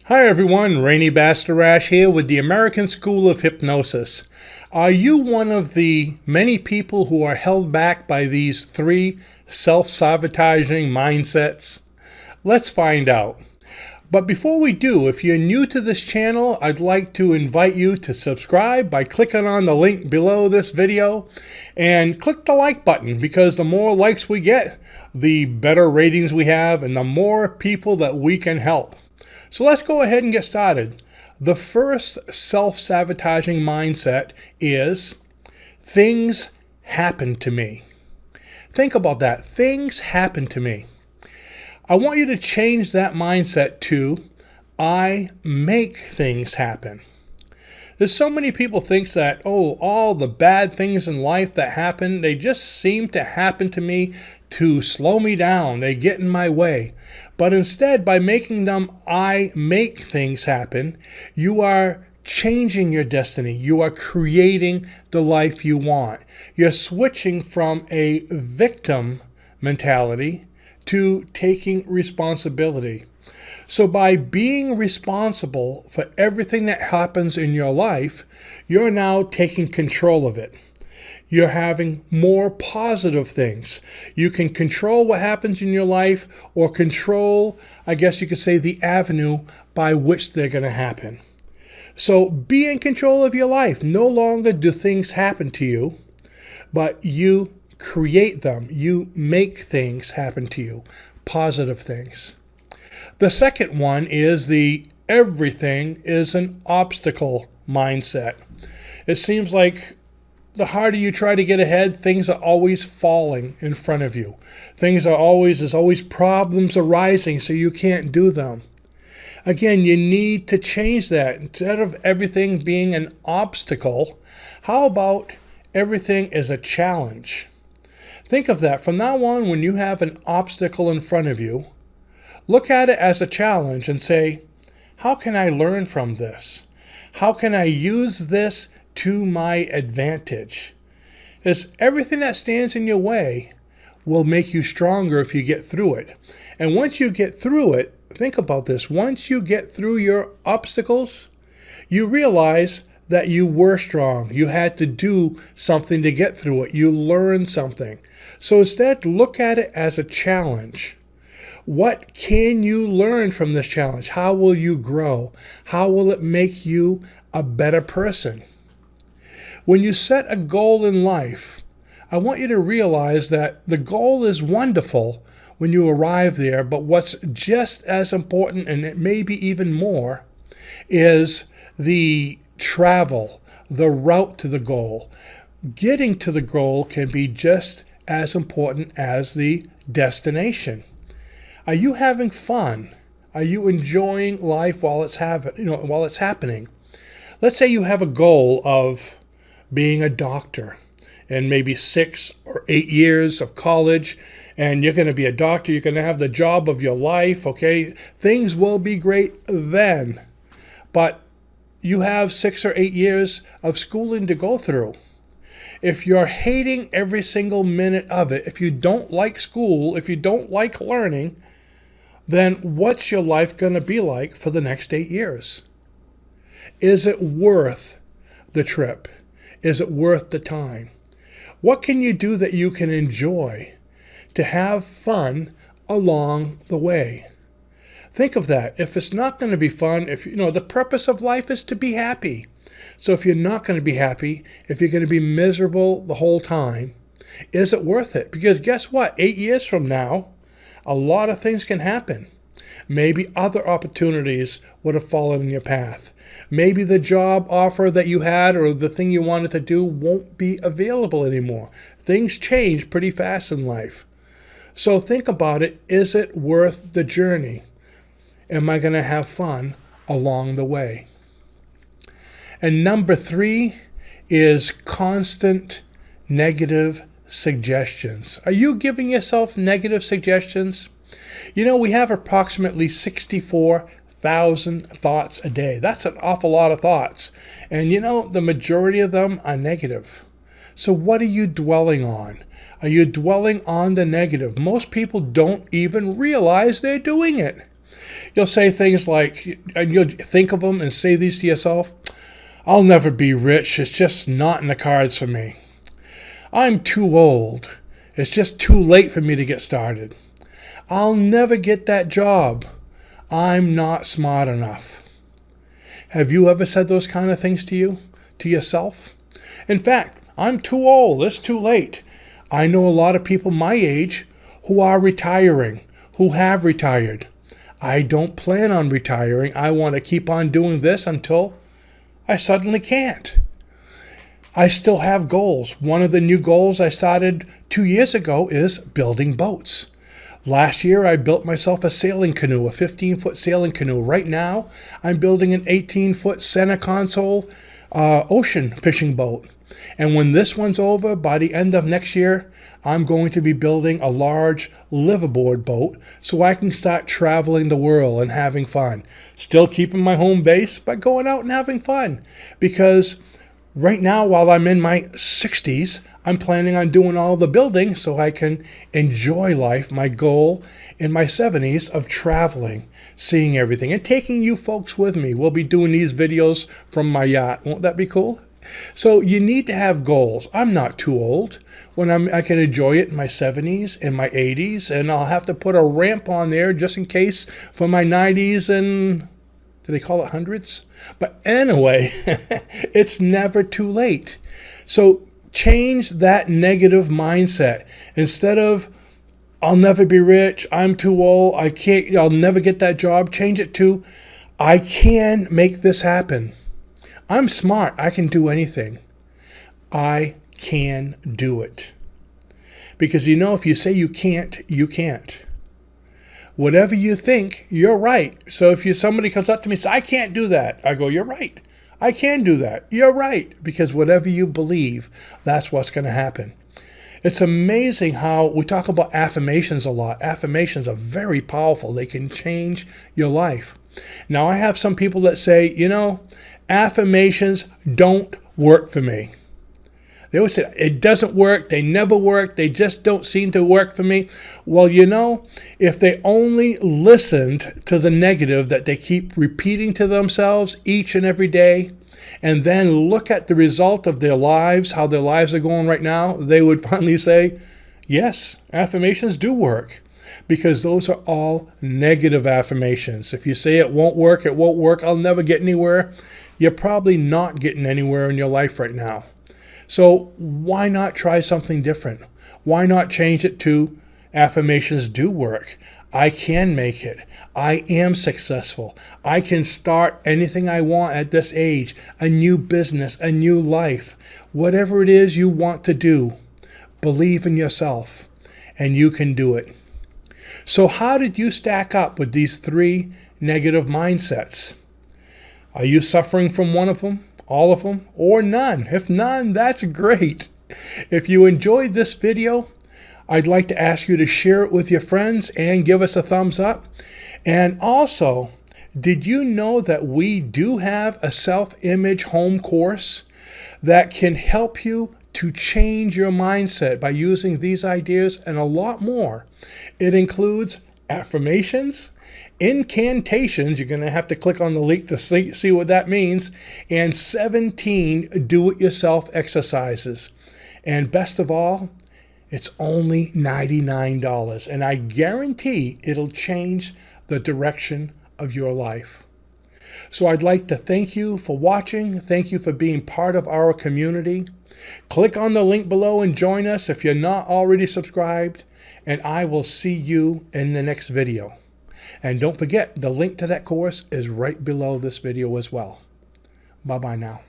Hi everyone, Rene Bastarache here with the American School of Hypnosis. Are you one of the many people who are held back by these three self-sabotaging mindsets? Let's find out. But before we do, if you're new to this channel, I'd like to invite you to subscribe by clicking on the link below this video and click the like button, because the more likes we get, the better ratings we have and the more people that we can help. So let's go ahead and get started. The first self-sabotaging mindset is, things happen to me. Think about that. Things happen to me. I want you to change that mindset to, I make things happen. There's so many people think that, all the bad things in life that happen, they just seem to happen to me to slow me down. They get in my way. But instead, by making them I make things happen, you are changing your destiny. You are creating the life you want. You're switching from a victim mentality to taking responsibility. So by being responsible for everything that happens in your life, you're now taking control of it. You're having more positive things. You can control what happens in your life, or control, I guess you could say, the avenue by which they're going to happen. So be in control of your life. No longer do things happen to you, but you create them. You make things happen to you, positive things. The second one is the everything is an obstacle mindset. It seems like the harder you try to get ahead, things are always falling in front of you. There's always problems arising, so you can't do them. Again, you need to change that. Instead of everything being an obstacle, how about everything is a challenge? Think of that. From now on, when you have an obstacle in front of you, look at it as a challenge and say, how can I learn from this? How can I use this to my advantage? Because everything that stands in your way will make you stronger if you get through it. And once you get through it, think about this. Once you get through your obstacles, you realize that you were strong. You had to do something to get through it. You learned something. So instead, look at it as a challenge. What can you learn from this challenge? How will you grow? How will it make you a better person? When you set a goal in life, I want you to realize that the goal is wonderful when you arrive there, but what's just as important, and it may be even more, is the travel, the route to the goal. Getting to the goal can be just as important as the destination. Are you having fun? Are you enjoying life while it's happening? Let's say you have a goal of being a doctor in maybe 6 or 8 years of college, and you're going to be a doctor. You're going to have the job of your life, okay? Things will be great then, but you have 6 or 8 years of schooling to go through. If you're hating every single minute of it, if you don't like school, if you don't like learning, then what's your life going to be like for the next 8 years? Is it worth the trip? Is it worth the time? What can you do that you can enjoy to have fun along the way? Think of that. If it's not going to be fun, the purpose of life is to be happy. So if you're not going to be happy, if you're going to be miserable the whole time, is it worth it? Because guess what? 8 years from now, a lot of things can happen. Maybe other opportunities would have fallen in your path. Maybe the job offer that you had or the thing you wanted to do won't be available anymore. Things change pretty fast in life. So think about it. Is it worth the journey? Am I going to have fun along the way? And number 3 is constant negative suggestions. Are you giving yourself negative suggestions? We have approximately 64,000 thoughts a day. That's an awful lot of thoughts. And the majority of them are negative. So what are you dwelling on? Are you dwelling on the negative? Most people don't even realize they're doing it. You'll say things like, and you'll think of them and say these to yourself: I'll never be rich. It's just not in the cards for me. I'm too old. It's just too late for me to get started. I'll never get that job. I'm not smart enough. Have you ever said those kind of things to yourself? In fact, I'm too old. It's too late. I know a lot of people my age who are retiring, who have retired. I don't plan on retiring. I want to keep on doing this until I suddenly can't. I still have goals. One of the new goals I started 2 years ago is building boats. Last year, I built myself a sailing canoe, a 15-foot sailing canoe. Right now, I'm building an 18-foot center console ocean fishing boat. And when this one's over, by the end of next year, I'm going to be building a large liveaboard boat so I can start traveling the world and having fun. Still keeping my home base, but going out and having fun. Because right now, while I'm in my 60s, I'm planning on doing all the building so I can enjoy life. My goal in my 70s of traveling, seeing everything, and taking you folks with me. We'll be doing these videos from my yacht. Won't that be cool? So you need to have goals. I'm not too old. I can enjoy it in my 70s, in my 80s, and I'll have to put a ramp on there just in case for my 90s and, do they call it hundreds? But anyway, it's never too late. So change that negative mindset. Instead of, I'll never be rich, I'm too old, I'll never get that job, change it to, I can make this happen. I'm smart. I can do anything. I can do it. Because if you say you can't, you can't. Whatever you think, you're right. So if somebody comes up to me and says, I can't do that, I go, you're right. I can do that. You're right. Because whatever you believe, that's what's going to happen. It's amazing how we talk about affirmations a lot. Affirmations are very powerful. They can change your life. Now, I have some people that say, affirmations don't work for me. They always say, it doesn't work, they never work, they just don't seem to work for me. Well, if they only listened to the negative that they keep repeating to themselves each and every day, and then look at the result of their lives, how their lives are going right now, they would finally say, yes, affirmations do work. Because those are all negative affirmations. If you say it won't work, I'll never get anywhere, you're probably not getting anywhere in your life right now. So why not try something different? Why not change it to affirmations do work? I can make it. I am successful. I can start anything I want at this age, a new business, a new life. Whatever it is you want to do, believe in yourself and you can do it. So how did you stack up with these 3 negative mindsets? Are you suffering from one of them, all of them, or none? If none, that's great. If you enjoyed this video, I'd like to ask you to share it with your friends and give us a thumbs up. And also, did you know that we do have a self-image home course that can help you to change your mindset by using these ideas and a lot more? It includes affirmations, incantations, you're going to have to click on the link to see what that means, and 17 do-it-yourself exercises. And best of all, it's only $99, and I guarantee it'll change the direction of your life. So I'd like to thank you for watching. Thank you for being part of our community. Click on the link below and join us if you're not already subscribed, and I will see you in the next video. And don't forget, the link to that course is right below this video as well. Bye-bye now.